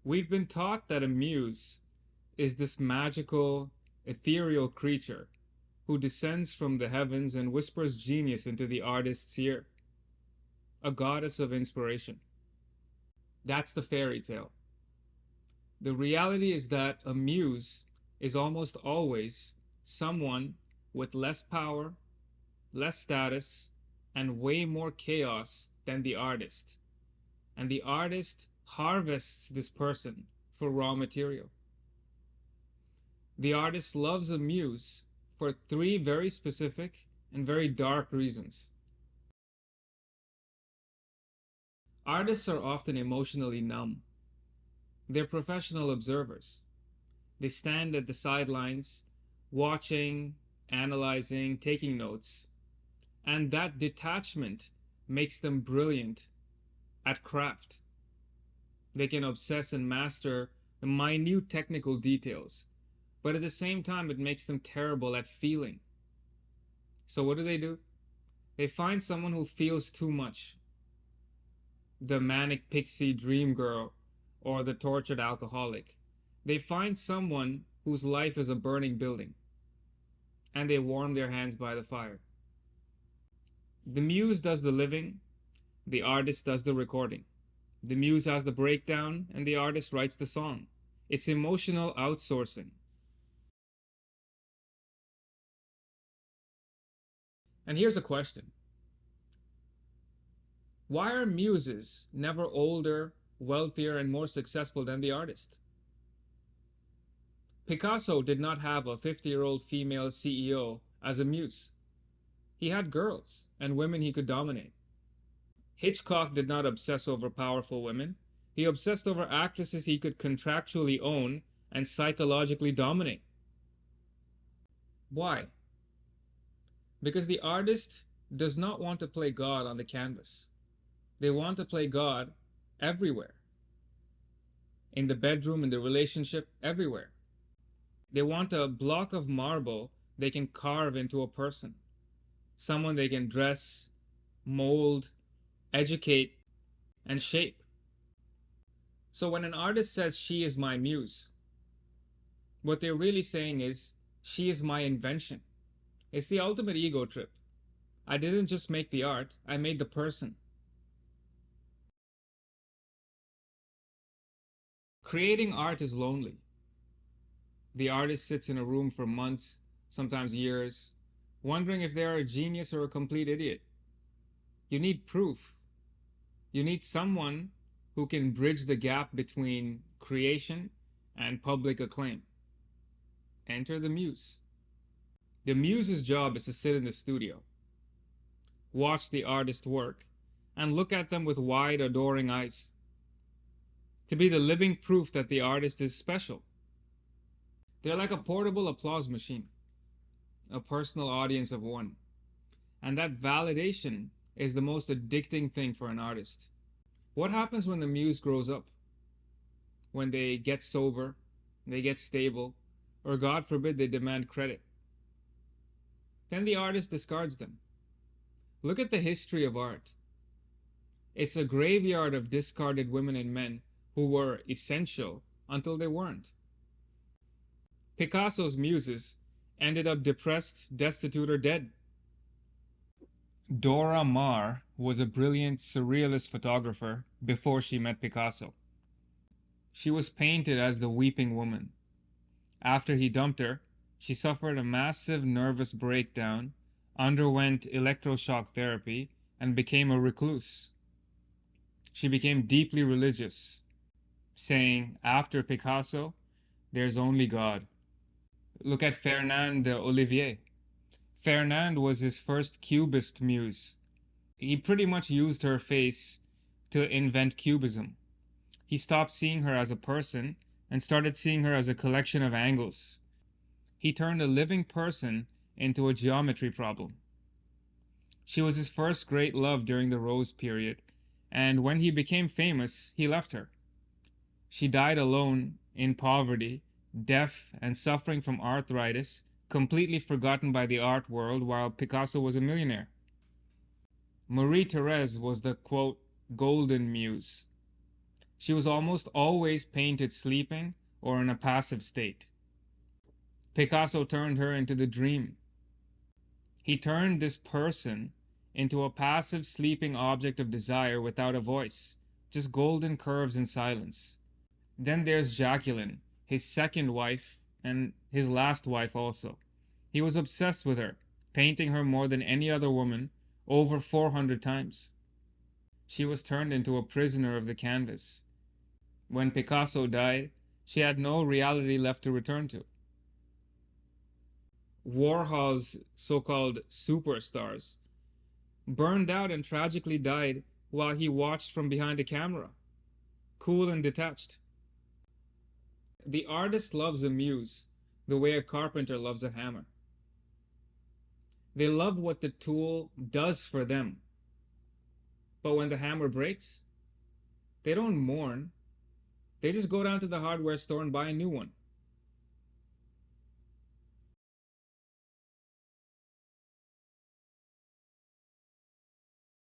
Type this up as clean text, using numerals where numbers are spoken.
We've been taught that a muse is this magical, ethereal creature who descends from the heavens and whispers genius into the artist's ear, a goddess of inspiration. That's the fairy tale. The reality is that a muse is almost always someone with less power, less status, and way more chaos than the artist. And the artist harvests this person for raw material. The artist loves a muse for three very specific and very dark reasons. Artists are often emotionally numb. They're professional observers. They stand at the sidelines, watching, analyzing, taking notes. And that detachment makes them brilliant at craft. They can obsess and master the minute technical details, but at the same time, it makes them terrible at feeling. So what do? They find someone who feels too much. The manic pixie dream girl or the tortured alcoholic. They find someone whose life is a burning building, and they warm their hands by the fire. The muse does the living, the artist does the recording. The muse has the breakdown, and the artist writes the song. It's emotional outsourcing. And here's a question. Why are muses never older, wealthier, and more successful than the artist? Picasso did not have a 50-year-old female CEO as a muse. He had girls and women he could dominate. Hitchcock did not obsess over powerful women. He obsessed over actresses he could contractually own and psychologically dominate. Why? Because the artist does not want to play God on the canvas. They want to play God everywhere. In the bedroom, in the relationship, everywhere. They want a block of marble they can carve into a person. Someone they can dress, mold, educate, and shape. So when an artist says, "She is my muse," what they're really saying is, "She is my invention." It's the ultimate ego trip. I didn't just make the art, I made the person. Creating art is lonely. The artist sits in a room for months, sometimes years, wondering if they're a genius or a complete idiot. You need proof. You need someone who can bridge the gap between creation and public acclaim. Enter the muse. The muse's job is to sit in the studio, watch the artist work, and look at them with wide, adoring eyes. To be the living proof that the artist is special. They're like a portable applause machine, a personal audience of one. And that validation is the most addicting thing for an artist. What happens when the muse grows up? When they get sober, they get stable, or God forbid they demand credit? Then the artist discards them. Look at the history of art. It's a graveyard of discarded women and men who were essential until they weren't. Picasso's muses ended up depressed, destitute, or dead. Dora Maar was a brilliant surrealist photographer before she met Picasso. She was painted as the weeping woman. After he dumped her, she suffered a massive nervous breakdown, underwent electroshock therapy, and became a recluse. She became deeply religious, saying, after Picasso, there's only God. Look at Fernand Olivier. Fernand was his first cubist muse. He pretty much used her face to invent cubism. He stopped seeing her as a person and started seeing her as a collection of angles. He turned a living person into a geometry problem. She was his first great love during the Rose period, and when he became famous, he left her. She died alone, in poverty, deaf and suffering from arthritis, completely forgotten by the art world while Picasso was a millionaire. Marie Therese was the, quote, golden muse. She was almost always painted sleeping or in a passive state. Picasso turned her into the dream. He turned this person into a passive sleeping object of desire without a voice, just golden curves and silence. Then there's Jacqueline, his second wife and his last wife also. He was obsessed with her, painting her more than any other woman, over 400 times. She was turned into a prisoner of the canvas. When Picasso died, she had no reality left to return to. Warhol's so-called superstars burned out and tragically died while he watched from behind a camera, cool and detached. The artist loves a muse the way a carpenter loves a hammer. They love what the tool does for them. But when the hammer breaks, they don't mourn. They just go down to the hardware store and buy a new one.